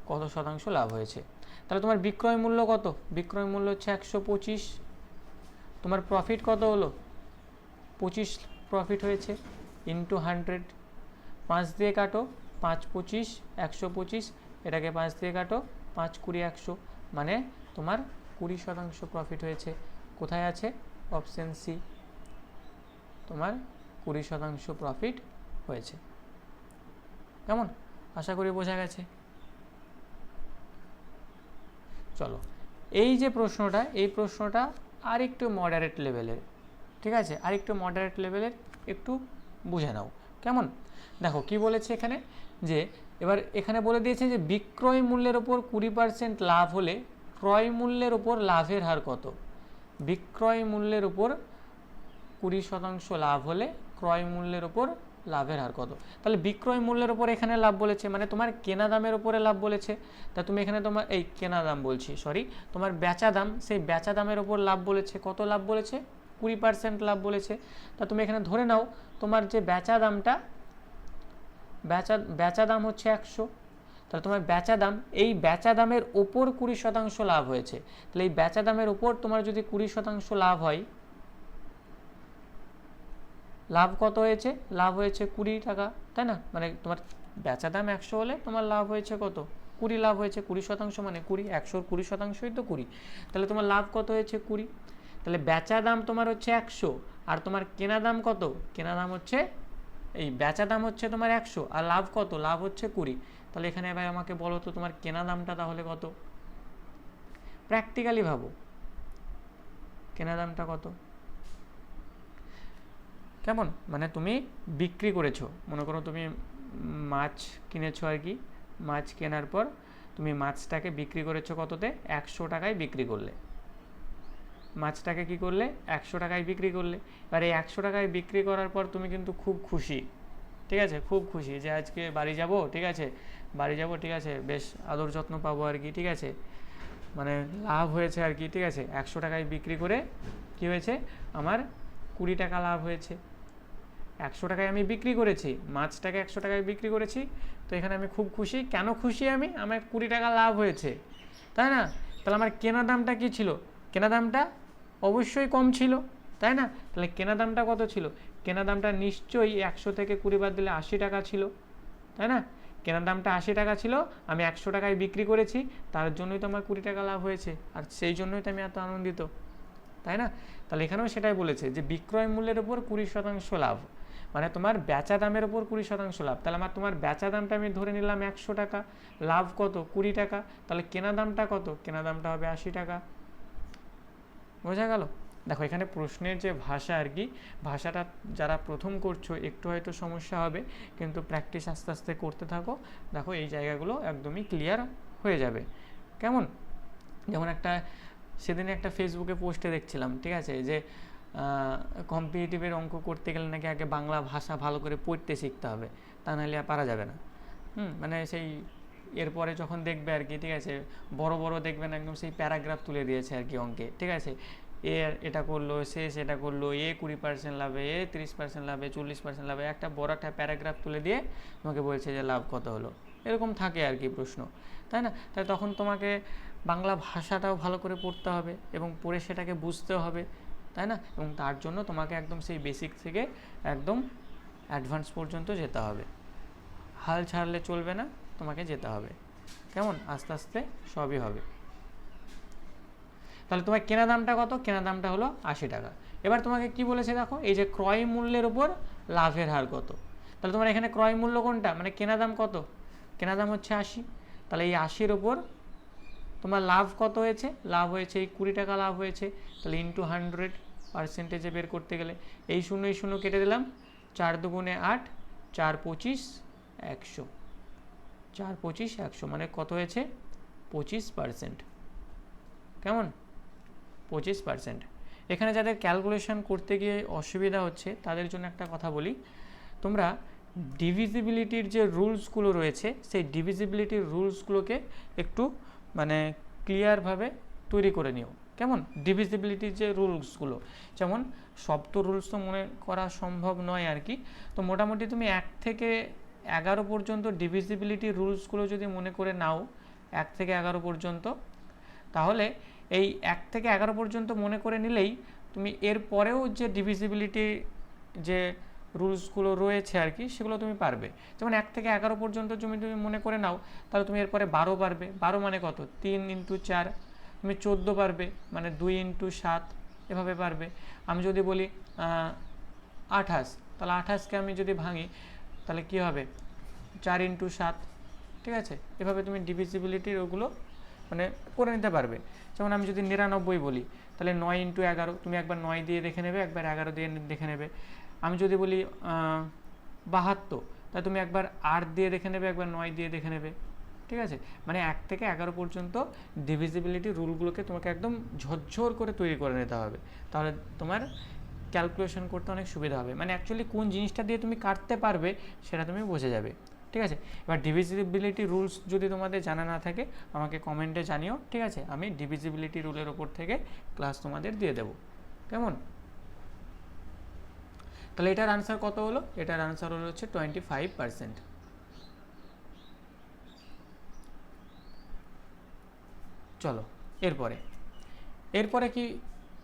কত শতাংশ লাভ হয়েছে। তাহলে তোমার বিক্রয় মূল্য কত? বিক্রয় মূল্য হচ্ছে 125। তোমার প্রফিট কত হলো? 25 প্রফিট হয়েছে, ইন্টু 100। 5 দিয়ে কাটো, 5 25 125, এটাকে 5 দিয়ে কাটো, 5 20 100, মানে তোমার 20% প্রফিট হয়েছে। কোথায় আছে? অপশন সি, তোমার 20% প্রফিট হয়েছে। কেমন? আশা করি বোঝা গেছে। চলো, এই যে প্রশ্নটা, এই প্রশ্নটা আরেকটু মডারেট লেভেলের, ঠিক আছে? আরেকটু মডারেট লেভেলের, একটু বুঝে নাও। কেমন? দেখো কি বলেছে এখানে, যে এবার এখানে বলে দিয়েছে যে বিক্রয় মূল্যের ওপর 20% লাভ হলে ক্রয় মূল্যের ওপর লাভের হার কত? বিক্রয় মূল্যের ওপর 20% লাভ হলে ক্রয় মূল্যের ওপর লাভের হার কত? তাহলে বিক্রয় মূল্যের ওপর এখানে লাভ বলেছে মানে তোমার কেনা দামের ওপরে লাভ বলেছে। তা তুমি এখানে তোমার এই কেনা দাম বলছি, সরি, তোমার বেচা দাম, সেই বেচা দামের ওপর লাভ বলেছে। কত লাভ বলেছে? 20% লাভ বলেছে। তা তুমি এখানে ধরে নাও তোমার যে বেচা দামটা, বেচা দাম হচ্ছে 100। তাহলে তোমার বেচা দাম, এই বেচা দামের ওপর 20% লাভ হয়েছে। তাহলে এই বেচা দামের ওপর তোমার যদি 20% লাভ হয়, লাভ কত হয়েছে? লাভ হয়েছে 20 টাকা, তাই না? মানে তোমার বেচা দাম 100 হলে তোমার লাভ হয়েছে কত? 20 লাভ হয়েছে। 20% মানে 20, 100-র 20%ই তো 20। তাহলে তোমার লাভ কত হয়েছে? 20। তাহলে বেচা দাম তোমার হচ্ছে 100, আর তোমার কেনা দাম কত? কেনা দাম হচ্ছে, এই বেচা দাম হচ্ছে তোমার 100, আর লাভ কত? লাভ হচ্ছে 20। তাহলে এখানে এবার আমাকে বলো তো তোমার কেনা দামটা তাহলে কত? প্র্যাকটিক্যালি ভাবো, কেনা দামটা কত? কেমন, মানে তুমি বিক্রি করেছো, মনে করো তুমি মাছ কিনেছো আর কি, মাছ কেনার পর তুমি মাছটাকে বিক্রি করেছো কততে, 100 টাকায় বিক্রি করলে, মাছটাকে কি করলে 100 টাকায় বিক্রি করলে। এবার এই 100 টাকায় বিক্রি করার পর তুমি কিন্তু খুব খুশি, ঠিক আছে, খুব খুশি যে আজকে বাড়ি যাব, ঠিক আছে, বাড়ি যাব, ঠিক আছে, বেশ আদর যত্ন পাবো আর কি, ঠিক আছে, মানে লাভ হয়েছে আর কি, ঠিক আছে, 100 টাকায় বিক্রি করে কি হয়েছে, আমার 20 টাকা লাভ হয়েছে। 100 টাকায় আমি বিক্রি করেছি, মাছটাকে 100 টাকায় বিক্রি করেছি, তো এখানে আমি খুব খুশি। কেন খুশি আমি, আমার 20 টাকা লাভ হয়েছে, তাই না? তাহলে আমার কেনা দামটা কি ছিল, কেনা দামটা অবশ্যই কম ছিল, তাই না? তাহলে কেনা দামটা কত ছিল, কেনা দামটা নিশ্চয়ই 100 থেকে 20 বাদ দিলে 80 টাকা ছিল, তাই না? কেনার দামটা 80 টাকা ছিল, আমি 100 টাকায় বিক্রি করেছি, তার জন্যই তো আমার 20 টাকা লাভ হয়েছে, আর সেই জন্যই তো আমি এত আনন্দিত, তাই না? তাহলে এখানেও সেটাই বলেছে যে বিক্রয় মূল্যের উপর 20% লাভ, মানে তোমার বেচা দামের উপর 20% লাভ। তাহলে আমার তোমার বেচা দামটা আমি ধরে নিলাম 100 টাকা, লাভ কত 20 টাকা, তাহলে কেনা দামটা কত, কেনা দামটা হবে 80 টাকা। বোঝা গেল? দেখো এখানে প্রশ্নের যে ভাষা আর কি, ভাষাটা যারা প্রথম করছো একটু হয়তো সমস্যা হবে, কিন্তু প্র্যাকটিস আস্তে আস্তে করতে থাকো, দেখো এই জায়গাগুলো একদমই ক্লিয়ার হয়ে যাবে। কেমন, যেমন একটা সেদিন একটা ফেসবুকে পোস্টে দেখছিলাম, ঠিক আছে, যে কম্পিটিটিভের অঙ্ক করতে গেলে নাকি আগে বাংলা ভাষা ভালো করে পড়তে শিখতে হবে, তা নাহলে আর পারা যাবে না। মানে সেই এরপরে যখন দেখবে আর কি, ঠিক আছে, বড় বড় দেখবেন একদম সেই প্যারাগ্রাফ তুলে দিয়েছে আর কি অঙ্কে, ঠিক আছে, এ এটা করলো, সে সেটা করলো, এ 20% লাভে, এ 30% লাভে, 40% লাভে, একটা বড় একটা প্যারাগ্রাফ তুলে দিয়ে তোমাকে বলছে যে লাভ কত হলো, এরকম থাকে আর কি প্রশ্ন, তাই না? তাই তখন তোমাকে বাংলা ভাষাটাও ভালো করে পড়তে হবে এবং পড়ে সেটাকে বুঝতেও হবে, তাই না? এবং তার জন্য তোমাকে একদম সেই বেসিক থেকে একদম অ্যাডভান্স পর্যন্ত যেতে হবে, হাল ছাড়লে চলবে না, তোমাকে যেতে হবে। কেমন, আস্তে আস্তে সবই হবে। তাহলে তোমার কেনা দামটা কত, কেনা দামটা হলো 80 টাকা। এবার তোমাকে কি বলেছে দেখো, এই যে ক্রয় মূল্যের উপর লাভের হার কত, তাহলে তোমার এখানে ক্রয় মূল্য কোনটা, মানে কেনা দাম কত, কেনা দাম হচ্ছে 80, তাহলে এই 80-র উপর তোমার লাভ কত হয়েছে, লাভ হয়েছে এই 20 টাকা লাভ হয়েছে, তাহলে ইন্টু 100% বের করতে গেলে এই শূন্য কেটে দিলাম, 4 দুগুণে 8, 4 25 100, 4 25 100, মানে কত হয়েছে 25%। কেমন, 25%। এখানে যাদের ক্যালকুলেশন করতে গিয়ে অসুবিধা হচ্ছে তাদের জন্য একটা কথা বলি, তোমরা ডিভিজিবিলিটির যে রুলসগুলো রয়েছে সেই ডিভিজিবিলিটির রুলসগুলোকে একটু মানে ক্লিয়ারভাবে তৈরি করে নিও। কেমন, ডিভিজিবিলিটির যে রুলসগুলো, যেমন সব তো রুলস তো মনে করা সম্ভব নয় আর কি, তো মোটামুটি তুমি 1 থেকে 11 পর্যন্ত ডিভিজিবিলিটির রুলসগুলো যদি মনে করে নাও, 1 থেকে 11 পর্যন্ত, তাহলে এই 1 থেকে 11 পর্যন্ত মনে করে নিলেই তুমি এর পরেও যে ডিভিজিবিলিটি যে রুলসগুলো রয়েছে আর কি সেগুলো তুমি পারবে। যেমন 1 থেকে 11 পর্যন্ত তুমি মনে করে নাও, তাহলে তুমি এরপরে 12 পারবে, 12 মানে কত 3 × 4, তুমি 14 পারবে মানে 2 × 7, এভাবে পারবে। আমি যদি বলি 28, তাহলে 28কে আমি যদি ভাঙি তাহলে কি হবে 4 × 7, ঠিক আছে, এভাবে তুমি ডিভিজিবিলিটির ওগুলো মানে করে নিতে পারবে। যেমন আমি যদি 99 বলি তাহলে 9 × 11, তুমি একবার 9 দিয়ে দেখে নেবে, একবার 11 দিয়ে দেখে নেবে। আমি যদি বলি 72, তাহলে তুমি একবার 8 দিয়ে দেখে নেবে, একবার 9 দিয়ে দেখে নেবে, ঠিক আছে। মানে 1 থেকে 11 পর্যন্ত ডিভিজিবিলিটি রুলগুলোকে তোমাকে একদম ঝরঝর করে তৈরি করে নিতে হবে, তাহলে তোমার ক্যালকুলেশন করতে অনেক সুবিধা হবে, মানে অ্যাকচুয়ালি কোন জিনিসটা দিয়ে তুমি কাটতে পারবে সেটা তুমি বুঝে যাবে, ঠিক আছে। এবার ডিভিজিবিলিটি রুলস যদি তোমাদের জানা না থাকে আমাকে কমেন্টে জানিও, ঠিক আছে, আমি ডিভিজিবিলিটি রুলের ওপর থেকে ক্লাস তোমাদের দিয়ে দেবো। কেমন, তাহলে এটার আনসার কত হলো, এটার আনসার হলো হচ্ছে 25%। চলো এরপরে কি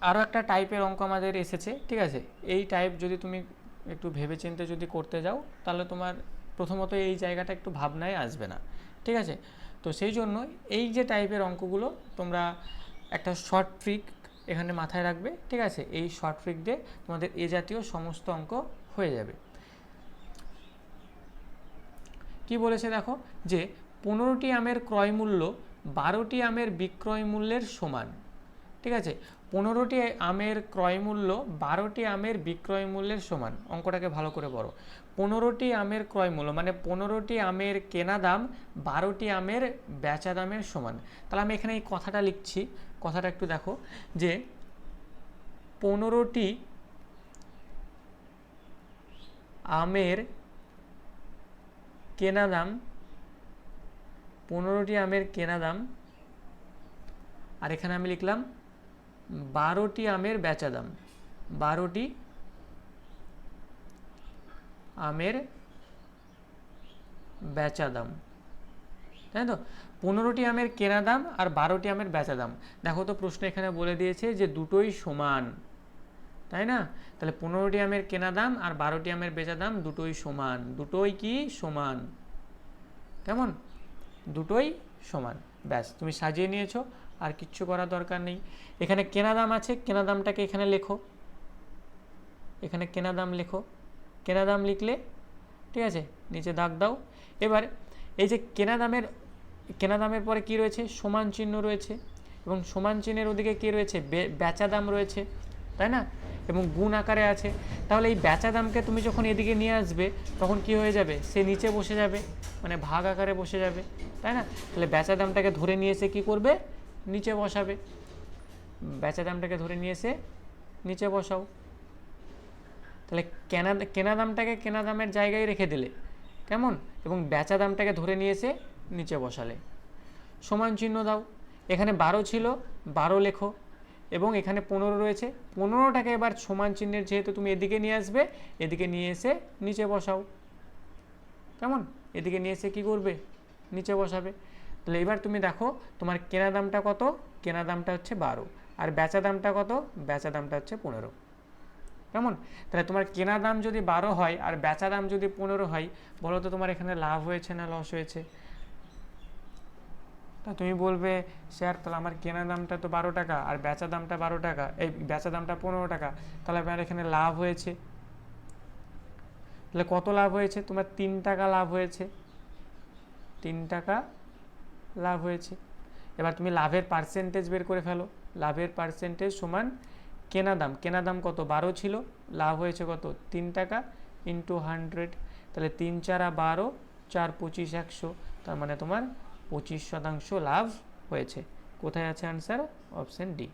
আরও একটা টাইপের অঙ্ক আমাদের এসেছে, ঠিক আছে। এই টাইপ যদি তুমি একটু ভেবেচিন্তে যদি করতে যাও তাহলে তোমার প্রথমত এই জায়গাটা একটু ভাবনায় আসবে না, ঠিক আছে। তো সেই জন্য এই যে টাইপের অঙ্কগুলো তোমরা একটা শর্ট ট্রিক এখানে মাথায় রাখবে, ঠিক আছে। এই শর্ট ট্রিক দিয়ে তোমাদের এ জাতীয় সমস্ত অঙ্ক হয়ে যাবে। কি বলেছে দেখো, যে 15টি আমের ক্রয় মূল্য 12টি আমের বিক্রয় মূল্যের সমান, ঠিক আছে, 15টি আমের ক্রয় মূল্য 12টি আমের বিক্রয় মূল্যের সমান। অঙ্কটাকে ভালো করে পড়ো। 15টি আমের ক্রয় মূল্য মানে 15টি আমের কেনা দাম 12টি আমের বেচা দামের সমান। তাহলে আমি এখানে এই কথাটা লিখছি, কথাটা একটু দেখো যে 15টি আমের কেনা দাম, 15টি আমের কেনা দাম, আর এখানে আমি লিখলাম 12টি আমের বেচা দাম, 12টি আমের বেচা দাম, তাই তো? 15টি আমের কেনা দাম আর 12টি আমের বেচা দাম। দেখো তো প্রশ্ন এখানে বলে দিয়েছে যে দুটোই সমান, তাই না? তাহলে 15টি আমের কেনা দাম আর 12টি আমের বেচা দাম দুটোই সমান। দুটোই কি সমান? কেমন? দুটোই সমান। ব্যাস, তুমি সাজিয়ে নিয়েছো, আর কিচ্ছু করার দরকার নেই। এখানে কেনা দাম আছে, কেনা দামটাকে এখানে লেখো, এখানে কেনা দাম লেখো। কেনা দাম লিখলে, ঠিক আছে, নিচে দাগ দাও। এবার এই যে কেনা দামের পরে কি রয়েছে? সমান চিহ্ন রয়েছে, এবং সমান চিহ্নের ওদিকে কি রয়েছে? বেচা দাম রয়েছে, তাই না? এবং গুণ আকারে আছে। তাহলে এই বেচা দামকে তুমি যখন এদিকে নিয়ে আসবে তখন কি হয়ে যাবে? সে নিচে বসে যাবে, মানে ভাগ আকারে বসে যাবে, তাই না? তাহলে বেচা দামটাকে ধরে নিয়ে এসে কী করবে? নিচে বসাবে। বেচা দামটাকে ধরে নিয়ে এসে নিচে বসাও। তাহলে কেনা দামটাকে কেনা দামের জায়গায় রেখে দিলে, কেমন? এবং বেচা দামটাকে ধরে নিয়ে এসে নিচে বসালে। সমান চিহ্ন দাও। এখানে 12 ছিল, 12 লেখো, এবং এখানে 15 রয়েছে, 15টাকে এবার সমান চিহ্নের যেহেতু তুমি এদিকে নিয়ে আসবে, এদিকে নিয়ে এসে নিচে বসাও। কেমন? এদিকে নিয়ে এসে কী করবে? নিচে বসাবে। তাহলে এবার তুমি দেখো তোমার কেনা দামটা কত? কেনা দামটা হচ্ছে 12, আর বেচা দামটা কত? বেচা দামটা হচ্ছে 15। কেমন? তাহলে তোমার কেনা দাম যদি 12 হয় আর বেচা দাম যদি 15 হয়, বলো তো তোমার এখানে লাভ হয়েছে না লস হয়েছে? তা তুমি বলবে স্যার তাহলে আমার কেনা দামটা তো 12 টাকা আর বেচা দামটা 12 টাকা, এই বেচা দামটা 15 টাকা, তাহলে আমার এখানে লাভ হয়েছে। তাহলে কত লাভ হয়েছে? তোমার 3 টাকা লাভ হয়েছে, 3 টাকা লাভ হয়েছে। এবার তুমি লাভের পার্সেন্টেজ বের করে ফেলো। লাভের পার্সেন্টেজ সমান কেনা দাম। কেনা দাম কত? 12 ছিল, লাভ হয়েছে কত? 3 টাকা ইন্টু 100। তাহলে 3 4 12, 4 25 100, তার মানে তোমার 25% লাভ হয়েছে। কোথায় আছে আনসার? Option D.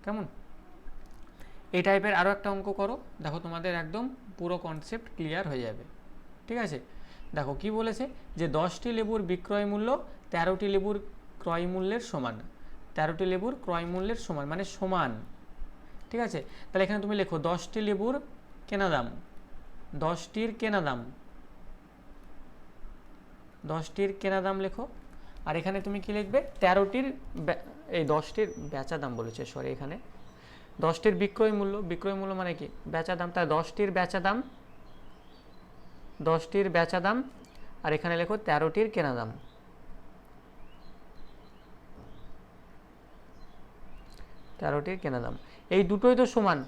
কেমন? এই টাইপের আরও একটা অঙ্ক করো, দেখো তোমাদের একদম পুরো কনসেপ্ট ক্লিয়ার হয়ে যাবে। ঠিক আছে, দেখো কি বলেছে যে 10টি লেবুর বিক্রয় মূল্য 13টি লেবুর ক্রয় মূল্যের সমান। 13টি লেবুর ক্রয় মূল্যের সমান মানে সমান। ঠিক আছে, তাহলে এখানে তুমি লেখো 10টি লেবুর কেনা দাম, 10টির কেনা দাম, 10টির কেনা দাম লেখো। আর এখানে তুমি কি লিখবে? 13টির, এই 10টির বেচা দাম বলেছে, সরি, এখানে 10টির বিক্রয় মূল্য। বিক্রয় মূল্য মানে কি? বেচা দাম। তাই 10টির বেচা দাম, 10টির বেচা দাম, আর এখানে লেখো 13টির কেনা দাম। 13টির কেনা দাম, এই দুটোই তো সমান,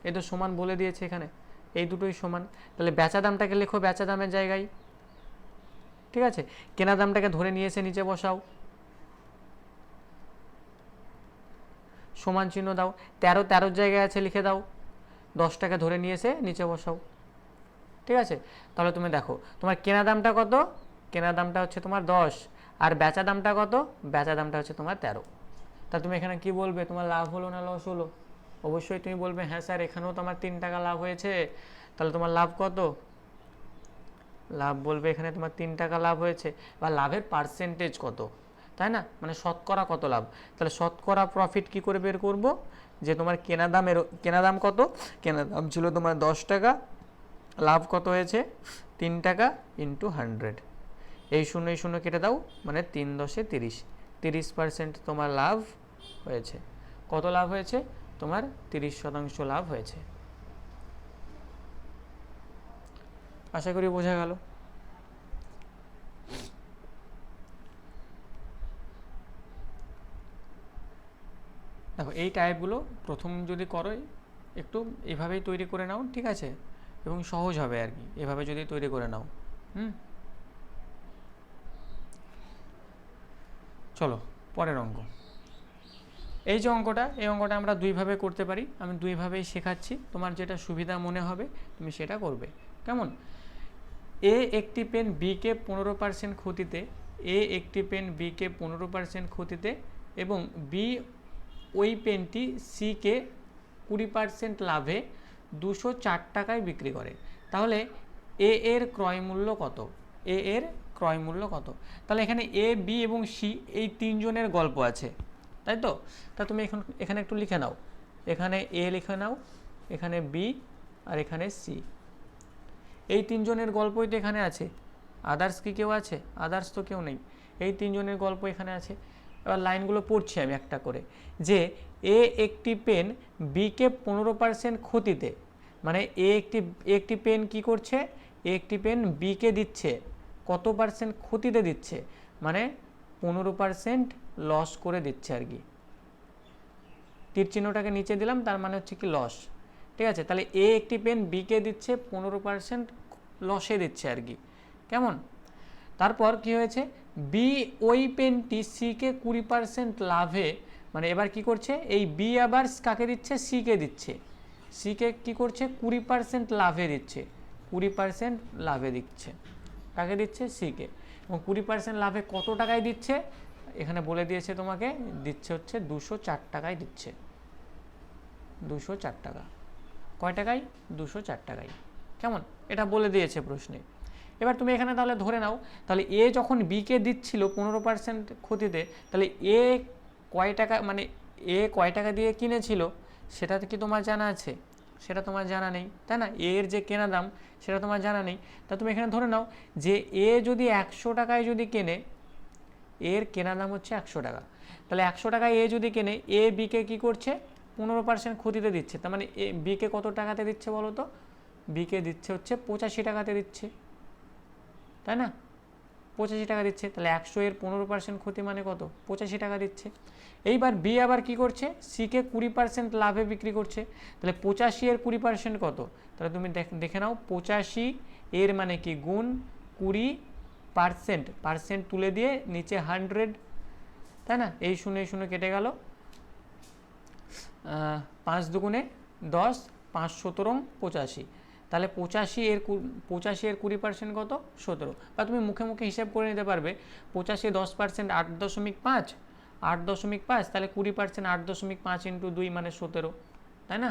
এই তো সমান বলে দিয়েছে এখানে, এই দুটোই সমান। তাহলে বেচা দামটাকে লেখো বেচা দামের জায়গায়। ঠিক আছে, কেনা দামটাকে ধরে নিয়ে এসে নিচে বসাও, সমান চিহ্ন দাও। 13 জায়গায় আছে, লিখে দাও। 10টাকে ধরে নিয়ে এসে নিচে বসাও। ঠিক আছে, তাহলে তুমি দেখো তোমার কেনা দামটা কত? কেনা দামটা হচ্ছে তোমার 10, আর বেচা দামটা কত? বেচা দামটা হচ্ছে তোমার 13। তা তুমি এখানে কি বলবে? তোমার লাভ হলো না লস হলো? অবশ্যই তুমি বলবে হ্যাঁ স্যার এখানেও তো আমার 3 টাকা লাভ হয়েছে। তাহলে তোমার লাভ কত? লাভ বলবে এখানে তোমার 3 টাকা লাভ হয়েছে, বা লাভের পার্সেন্টেজ কত, তাই না? মানে শতকরা কত লাভ। তাহলে শতকরা প্রফিট কি করে বের করব? যে তোমার কেনা দাম কত? কেনা দাম ছিল তোমার 10 টাকা, লাভ কত হয়েছে? 3 টাকা ইন্টু 100। এই শূন্য এই শূন্য কেটে দাও, মানে 3 10 30, 30% তোমার লাভ হয়েছে। কত লাভ হয়েছে? তোমার 30% লাভ হয়েছে। আশা করি বোঝা গেল। দেখো এই টাইপগুলো প্রথম যদি করো একটু এভাবেই তৈরি করে নাও, ঠিক আছে, এবং সহজ হবে আর কি, এভাবে যদি তৈরি করে নাও। চলো পরের অঙ্ক। এই যে অঙ্কটা, এই অঙ্কটা আমরা দুইভাবে করতে পারি, আমি দুইভাবেই শেখাচ্ছি, তোমার যেটা সুবিধা মনে হবে তুমি সেটা করবে। কেমন? এ একটি পেন বিকে 15% ক্ষতিতে, এ একটি পেন বিকে 15% ক্ষতিতে এবং বি ওই পেনটি সিকে 20% লাভে 204 টাকায় বিক্রি করে। তাহলে এ এর ক্রয় মূল্য কত? এ এর ক্রয় মূল্য কত? তাহলে এখানে এ বি এবং সি এই তিনজনের গল্প আছে, তাই তো? তা তুমি এখানে একটু লিখে নাও, এখানে এ লিখে নাও, এখানে বি আর এখানে সি। এই তিনজনের গল্পই তো এখানে আছে, আদার্স কি কেউ আছে? আদার্স তো কেউ নেই, এই তিনজনের গল্প এখানে আছে। এবার লাইনগুলো পড়ছি আমি একটা করে, যে এ একটি পেন বিকে 15% ক্ষতিতে, মানে একটি পেন কি করছে? একটি পেন বিকে দিচ্ছে কত পার্সেন্ট ক্ষতিতে দিচ্ছে, মানে 15% লস করে দিচ্ছে আর কি। তীর চিহ্নটাকে নিচে দিলাম, তার মানে হচ্ছে কি লস। ঠিক আছে, তাহলে এ একটি পেন বিকে দিচ্ছে 15% লসে দিচ্ছে আর কি। কেমন? তারপর কি হয়েছে? বি ওই পেনটি সিকে 20% লাভে, মানে এবার কি করছে? এই বি আবার কাকে দিচ্ছে? সিকে দিচ্ছে। সিকে কি করছে? 20% লাভে দিচ্ছে, 20% লাভে দিচ্ছে। কাকে দিচ্ছে? সিকে। এবং 20% লাভে কত টাকায় দিচ্ছে? এখানে বলে দিয়েছে তোমাকে, দিচ্ছে হচ্ছে 204 টাকায় দিচ্ছে। 204 টাকা। কয় টাকায়? 204 টাকায়। কেমন? এটা বলে দিয়েছে প্রশ্নে। এবার তুমি এখানে তাহলে ধরে নাও, তাহলে এ যখন বিকে দিচ্ছিল 15% ক্ষতিতে, তাহলে এ কয় টাকা, মানে এ কয় টাকা দিয়ে কিনেছিল সেটা কি তোমার জানা আছে? সেটা তোমার জানা নেই, তাই না? এর যে কেনা দাম সেটা তোমার জানা নেই। তা তুমি এখানে ধরে নাও যে এ যদি 100 টাকায় যদি কেনে, এর কেনা দাম হচ্ছে 100 টাকা, তাহলে 100 টাকায় এ যদি কেনে, এ বিকে কী করছে? 15% ক্ষতিতে দিচ্ছে। তার মানে এ বিকে কত টাকাতে দিচ্ছে বলো তো? বিকে দিচ্ছে হচ্ছে 85 টাকাতে দিচ্ছে, তাই না? 85 টাকা দিচ্ছে, তাহলে 100 এর 15% ক্ষতি মানে কত? 85 টাকা দিচ্ছে। এইবার বি আবার কি করছে? সিকে 20% লাভে বিক্রি করছে, তাহলে 85 এর 20% কত? তাহলে তুমি দেখে নাও, 85 এর মানে কি? গুণ 20%, পার্সেন্ট তুলে দিয়ে নিচে 100, তাই না? এই শূন্য কেটে গেল, 5 দুগুণে 10, 5 17 85, তাহলে 85 এর 20% কত? 17। বা তুমি মুখে মুখে হিসাব করে নিতে পারবে, 85 10% 8.5, 8.5, তাহলে 20% 8.5 ইন্টু 2 মানে 17, তাই না?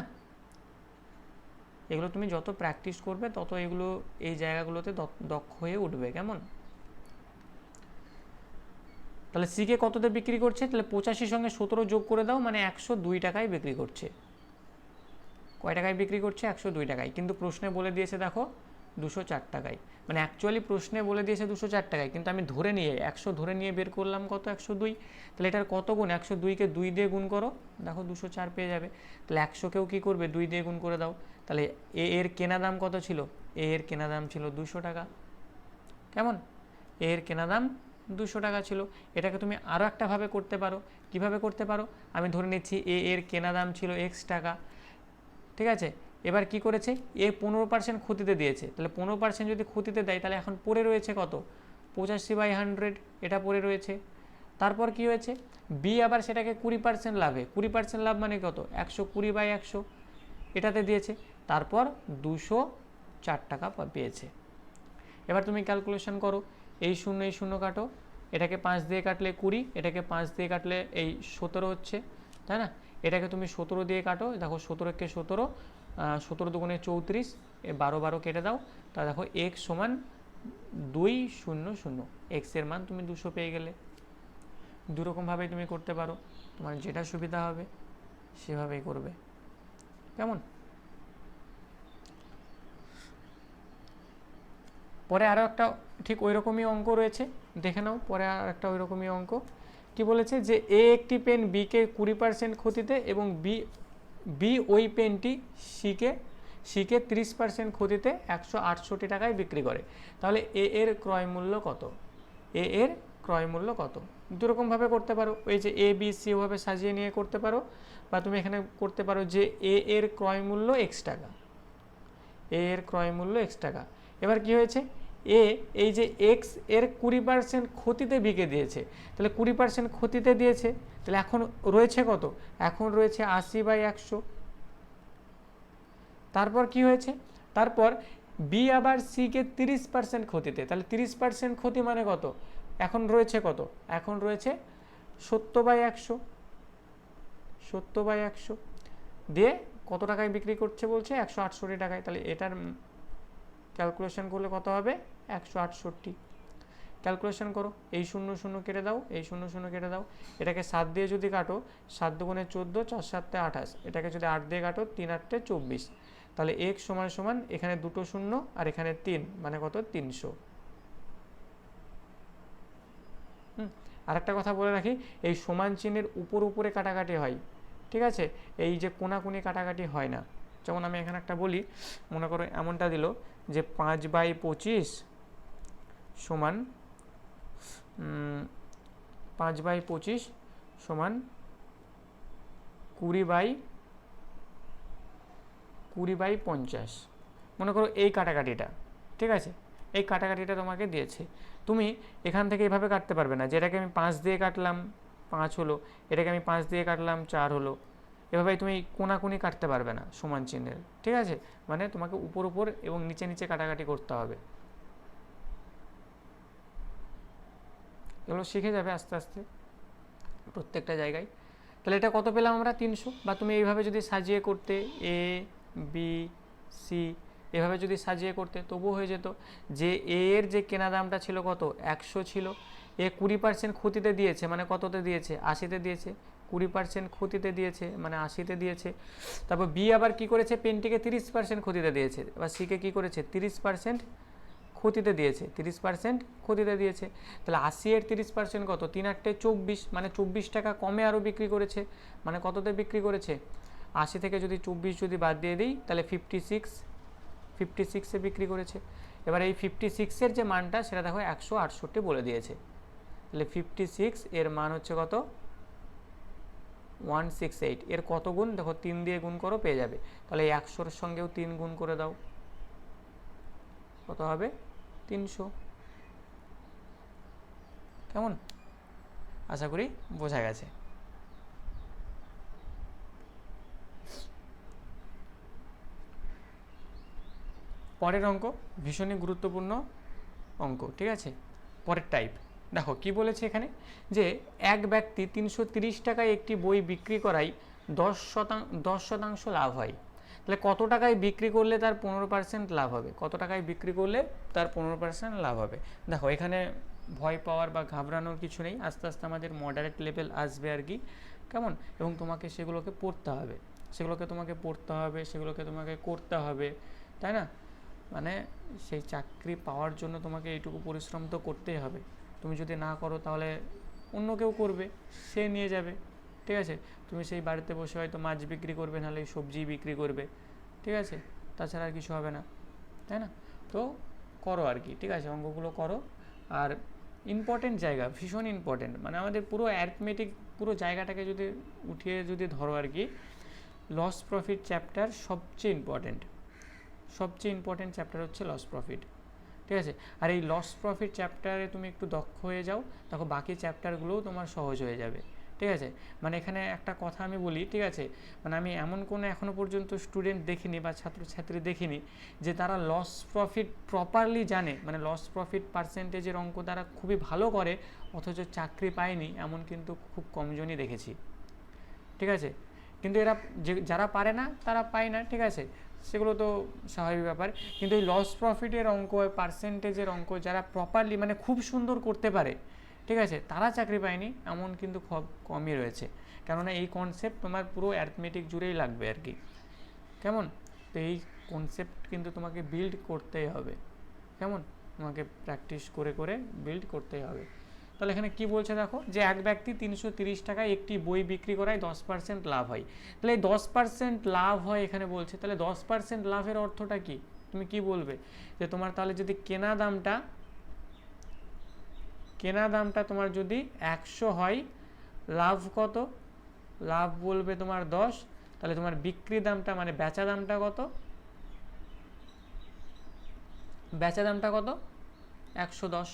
এগুলো তুমি যত প্র্যাকটিস করবে তত এগুলো এই জায়গাগুলোতে দক্ষ হয়ে উঠবে। কেমন? তাহলে সিকে কততে বিক্রি করছে? তাহলে 85 সঙ্গে 17 যোগ করে দাও, মানে 102 টাকায় বিক্রি করছে। কয় টাকায় বিক্রি করছে? 102 টাকায়। কিন্তু প্রশ্নে বলে দিয়েছে দেখো 204 টাকায়, মানে অ্যাকচুয়ালি প্রশ্নে বলে দিয়েছে 204 টাকায়, কিন্তু আমি ধরে নিয়ে 100 ধরে নিয়ে বের করলাম কত? 102। তাহলে এটার কত গুণ? 102কে 2 দিয়ে গুণ করো, দেখো 204 পেয়ে যাবে। তাহলে 100কেও কী করবে? 2 দিয়ে গুণ করে দাও। তাহলে এ এর কেনা দাম কত ছিল? এ এর কেনা দাম ছিল 200 টাকা। কেমন? এ এর কেনা দাম 200 টাকা ছিল। এটাকে তুমি আরও একটাভাবে করতে পারো। কিভাবে করতে পারো? আমি ধরে নিচ্ছি এ এর কেনা দাম ছিল x টাকা, ঠিক আছে? এবার কি করেছে? এ 15% ক্ষতিতে দিয়েছে, তাহলে 15% যদি ক্ষতিতে দেয়, তাহলে এখন পড়ে রয়েছে কত? 85/100, এটা পড়ে রয়েছে। তারপর কি হয়েছে? বি আবার সেটাকে 20% লাভে, 20% লাভ মানে কত? 120/100, এটাতে দিয়েছে। তারপর 204 টাকা পেয়েছে। এবার তুমি ক্যালকুলেশন করো, এই শূন্য কাটো, এটাকে 5 দিয়ে কাটলে 20, এটাকে 5 দিয়ে কাটলে এই 17 হচ্ছে, তাই না? এটাকে তুমি 17 দিয়ে কাটো, দেখো 17কে 17, 17 দুগুণে 34, 12 কেটে দাও, তা দেখো x সমান 200, x এর মান তুমি 200 পেয়ে গেলে। দুরকমভাবেই তুমি করতে পারো, তোমার যেটা সুবিধা হবে সেভাবেই করবে। কেমন? পরে আরও একটা ঠিক ওই রকমই অঙ্ক রয়েছে, দেখে নাও। পরে আর একটা ওই রকমই অঙ্ক কি বলেছে, যে এ একটি পেন বিকে 20% ক্ষতিতে এবং বি ওই পেনটি সিকে 30% ক্ষতিতে 168 টাকায় বিক্রি করে। তাহলে এ এর ক্রয় মূল্য কত? এ এর ক্রয় মূল্য কত? দুরকমভাবে করতে পারো, ওই যে এ বি সি ওভাবে সাজিয়ে নিয়ে করতে পারো, বা তুমি এখানে করতে পারো যে এ এর ক্রয় মূল্য x টাকা, এ এর ক্রয় মূল্য x টাকা। এবার কি হয়েছে? এ এই যে এক্স এর 20% ক্ষতিতে বিকে দিয়েছে, তাহলে 20% ক্ষতিতে দিয়েছে, তাহলে এখন রয়েছে কত, এখন রয়েছে 80/100। তারপর কি হয়েছে, তারপর বি আবার সি কে 30% ক্ষতিতে, তাহলে 30% ক্ষতি মানে কত, এখন রয়েছে কত, এখন রয়েছে 70/100, 70/100 দিয়ে কত টাকায় বিক্রি করছে বলছে 168 টাকায়, তাহলে এটার ক্যালকুলেশন করলে কত হবে 168। ক্যালকুলেশন করো, এই 0 0 কেটে দাও, এই 0 0 কেটে দাও, এটাকে 7 দিয়ে যদি কাটো 7 দুগুণে 14, 4 7 28, এটাকে যদি 8 দিয়ে কাটো 3 8 24, তাহলে x সমান সমান এখানে দুটো শূন্য আর এখানে 3 মানে কত 300। আরেকটা কথা বলে রাখি, এই সমান চিহ্নের উপরে কাটাকাটি হয়, ঠিক আছে, এই যে কোনাকুনি কাটাকাটি হয় না। যেমন আমি এখানে একটা বলি, মনে করো এমনটা দিল যে 5/25 সমান 5/25 সমান 20/50, মনে করো এই কাটাকাটিটা, ঠিক আছে, এই কাটাকাটিটা তোমাকে দিয়েছে। তুমি এখান থেকে এভাবে কাটতে পারবে না, যেটাকে আমি 5 দিয়ে কাটলাম 5 হলো, এটাকে আমি 5 দিয়ে কাটলাম 4 হলো, এভাবে তুমি কোনাকুনি কাটতে পারবে না সমান চিহ্নের, ঠিক আছে, মানে তোমাকে উপর এবং নিচে নিচে কাটাকাটি করতে হবে। এগুলো শিখে যাবে আস্তে আস্তে প্রত্যেকটা জায়গায়। তাহলে এটা কত পেলাম আমরা 300, বা তুমি এইভাবে যদি সাজিয়ে করতে এ বি সি, এভাবে যদি সাজিয়ে করতে তবুও হয়ে যেত। যে এ এর যে কেনা দামটা ছিল কত 100 ছিল, এ 20% ক্ষতিতে দিয়েছে মানে কততে দিয়েছে 80তে দিয়েছে, 20% ক্ষতিতে দিয়েছে মানে 80তে দিয়েছে। তারপর বি আবার কি করেছে, পেনটিকে 30% ক্ষতিতে দিয়েছে, এবার সিকে কি করেছে 30% ক্ষতিতে দিয়েছে, 30% ক্ষতিতে দিয়েছে, তাহলে 80 এর 30% কত 3 8 24, মানে 24 টাকা কমে আরও বিক্রি করেছে, মানে কততে বিক্রি করেছে 80 থেকে যদি 24 যদি বাদ দিয়ে দিই তাহলে 56 বিক্রি করেছে। এবার এই 56 এর যে মানটা সেটা দেখো 168 বলে দিয়েছে, তাহলে 56 এর মান হচ্ছে কত 168, এর কত গুণ দেখো 3 দিয়ে গুণ করো পেয়ে যাবে, তাহলে 100 এর সঙ্গেও 3 গুণ করে দাও, কত হবে 300। কেমন, আশা করি বোঝা গেছে। পরের অঙ্ক ভীষণই গুরুত্বপূর্ণ অঙ্ক, ঠিক আছে, পরের টাইপ দেখো কি বলেছে এখানে, যে এক ব্যক্তি 330 টাকায় একটি বই বিক্রি করায় 10% লাভ হয়, তাহলে কত টাকায় বিক্রি করলে তার 15% লাভ হবে, কত টাকায় বিক্রি করলে তার 15% লাভ হবে। দেখো এখানে ভয় পাওয়ার বা ঘাবড়ানোর কিছু নেই, আস্তে আস্তে আমাদের মডারেট লেভেল আসবে আর কি, কেমন, এবং তোমাকে সেগুলোকে পড়তে হবে, সেগুলোকে তোমাকে করতে হবে, তাই না, মানে সেই চাকরি পাওয়ার জন্য তোমাকে এইটুকু পরিশ্রম তো করতেই হবে, তুমি যদি না করো তাহলে অন্য কেউ করবে, সে নিয়ে যাবে, ঠিক আছে, তুমি সেই বাড়িতে বসে হয়তো মাছ বিক্রি করবে, নাহলে সবজি বিক্রি করবে, ঠিক আছে, তাছাড়া আর কিছু হবে না, তাই না, তো করো আর কি, ঠিক আছে, অঙ্কগুলো করো। আর ইম্পর্টেন্ট জায়গা, ভীষণ ইম্পর্টেন্ট, মানে আমাদের পুরো অ্যারিথমেটিক পুরো জায়গাটাকে যদি উঠিয়ে যদি ধরো আর কি, লস প্রফিট চ্যাপ্টার সবচেয়ে ইম্পর্টেন্ট চ্যাপ্টার হচ্ছে লস প্রফিট, ঠিক আছে, আর এই লস প্রফিট চ্যাপ্টারে তুমি একটু দক্ষ হয়ে যাও, দেখো বাকি চ্যাপ্টারগুলোও তোমার সহজ হয়ে যাবে, ঠিক আছে, মানে এখানে একটা কথা আমি বলি, ঠিক আছে, মানে আমি এমন কোনো এখনও পর্যন্ত স্টুডেন্ট দেখিনি বা ছাত্রছাত্রী দেখিনি যে তারা লস প্রফিট প্রপারলি জানে, মানে লস প্রফিট পার্সেন্টেজের অঙ্ক তারা খুবই ভালো করে অথচ চাকরি পায়নি, এমন কিন্তু খুব কমজনই দেখেছি, ঠিক আছে, কিন্তু এরা যারা পারে না তারা পায় না, ঠিক আছে, সেগুলো তো স্বাভাবিক ব্যাপার, কিন্তু এই লস প্রফিটের অঙ্ক পার্সেন্টেজের অঙ্ক যারা প্রপারলি মানে খুব সুন্দর করতে পারে, ঠিক আছে, তারা চাকরি পায়নি এমন কিন্তু খুব কমই রয়েছে, কেননা এই কনসেপ্ট তোমার পুরো অ্যারিথমেটিক জুড়েই লাগবে আর কি, কেমন, তো এই কনসেপ্ট কিন্তু তোমাকে বিল্ড করতেই হবে, কেমন, তোমাকে প্র্যাকটিস করে বিল্ড করতেই হবে। তাহলে এখানে কি বলছে দেখো, যে এক ব্যক্তি 330 টাকায় একটি বই বিক্রি করায় 10% লাভ হয়, তাহলে এই 10% লাভ হয় এখানে বলছে, তাহলে 10% লাভের অর্থটা কি, তুমি কি বলবে, যে তোমার তাহলে যদি কেনা দামটা তোমার যদি 100 হয়, লাভ কত, লাভ বলবে তোমার 10, তাহলে তোমার বিক্রি দামটা মানে বেচা দামটা কত, 110,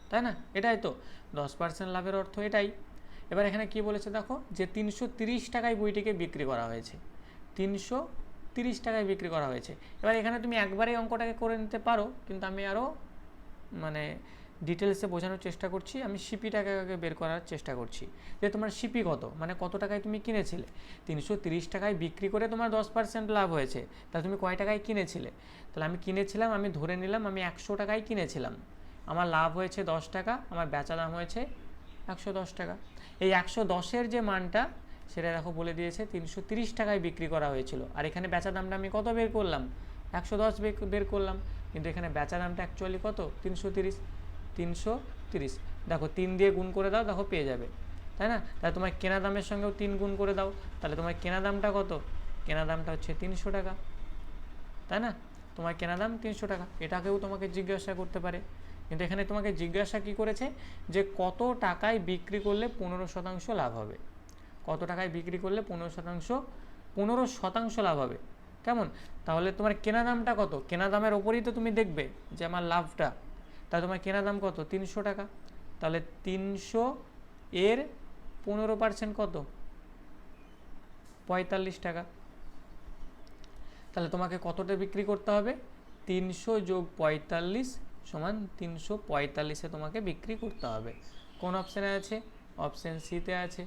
তাই না? এটাই তো 10% লাভের অর্থ এটাই। এবার এখানে কি বলেছে দেখো, যে 330 টাকায় বইটিকে বিক্রি করা হয়েছে, 330 টাকায় বিক্রি করা হয়েছে। এবার এখানে তুমি একবারেই অঙ্কটাকে করে নিতে পারো, কিন্তু আমি আরও মানে ডিটেলসে বোঝানোর চেষ্টা করছি। আমি সিপিটাকে আগে বের করার চেষ্টা করছি যে তোমার সিপি কত, মানে কত টাকায় তুমি কিনেছিলে। 330 টাকায় বিক্রি করে তোমার 10% লাভ হয়েছে, তাহলে তুমি কয় টাকায় কিনেছিলে? তাহলে আমি কিনেছিলাম, আমি ধরে নিলাম আমি 100 টাকায় কিনেছিলাম, আমার লাভ হয়েছে 10 টাকা, আমার বেচা দাম হয়েছে 110 টাকা। এই 110-এর যে মানটা সেটা দেখো বলে দিয়েছে 330 টাকায় বিক্রি করা হয়েছিল, আর এখানে বেচা দামটা আমি কত বের করলাম? 110 বের করলাম, কিন্তু এখানে বেচা দামটা অ্যাকচুয়ালি কত? 330। 330 দেখো 3 দিয়ে গুণ করে দাও, দেখো পেয়ে যাবে, তাই না? তাহলে তোমার কেনা দামের সঙ্গেও 3 গুণ করে দাও, তাহলে তোমার কেনা দামটা কত? কেনা দামটা হচ্ছে 300 টাকা, তাই না? তোমার কেনা দাম 300 টাকা। এটাকেও তোমাকে জিজ্ঞাসা করতে পারে, কিন্তু এখানে তোমাকে জিজ্ঞাসা কি করেছে, যে কত টাকায় বিক্রি করলে 15% লাভ হবে। কত টাকায় বিক্রি করলে 15% লাভ হবে, কেমন? তাহলে তোমার কেনা দামটা কত? কেনা দামের ওপরেই তো তুমি দেখবে যে আমার লাভটা। তাহলে তোমার কেনা দাম কত? 300 টাকা। তাহলে 300 এর 15% কত? 45 টাকা। তাহলে তোমাকে কতটা বিক্রি করতে হবে? 300 যোগ 45 সমান 345-এ তোমাকে বিক্রি করতে হবে। কোন অপশানে আছে? অপশান সিতে আছে।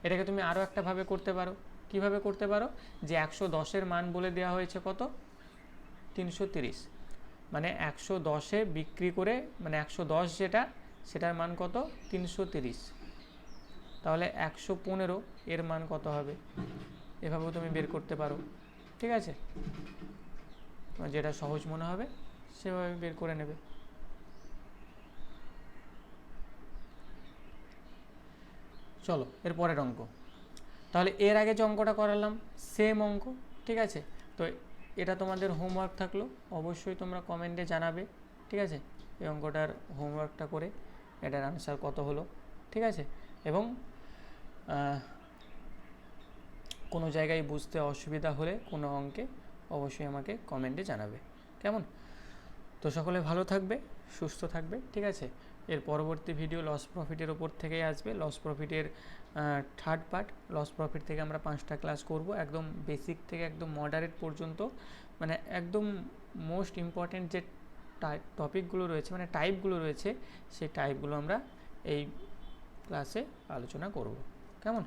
এটাকে তুমি আরও একটা ভাবে করতে পারো। কিভাবে করতে পারো? যে 110-এর মান বলে দেওয়া হয়েছে কত? 330, মানে 110-এ বিক্রি করে, মানে 110 যেটা, সেটার মান কত? 330। তাহলে 115 এর মান কত হবে? এভাবেও তুমি বের করতে পারো, ঠিক আছে? তোমার যেটা সহজ মনে হবে সেভাবে বের করে নেবে। চলো এর পরের অঙ্ক। তাহলে এর আগে যে অঙ্কটা করালাম সেম অঙ্ক, ঠিক আছে? তো এটা তোমাদের হোমওয়ার্ক থাকলো, অবশ্যই তোমরা কমেন্টে জানাবে, ঠিক আছে? এই অঙ্কটার হোমওয়ার্কটা করে এটার আনসার কত হলো, ঠিক আছে? এবং কোনো জায়গায় বুঝতে অসুবিধা হলে কোনো অঙ্কে অবশ্যই আমাকে কমেন্টে জানাবে, কেমন? তো সকলে ভালো থাকবে, সুস্থ থাকবে, ঠিক আছে? এর পরবর্তী ভিডিও লস প্রফিটের ওপর থেকেই আসবে। লস প্রফিটের থার্ড পার্ট। লস প্রফিট থেকে আমরা 5টা ক্লাস করব, একদম বেসিক থেকে একদম মডারেট পর্যন্ত, মানে একদম মোস্ট ইম্পর্টেন্ট যে টপিকগুলো রয়েছে, মানে টাইপগুলো রয়েছে, সেই টাইপগুলো আমরা এই ক্লাসে আলোচনা করব, কেমন?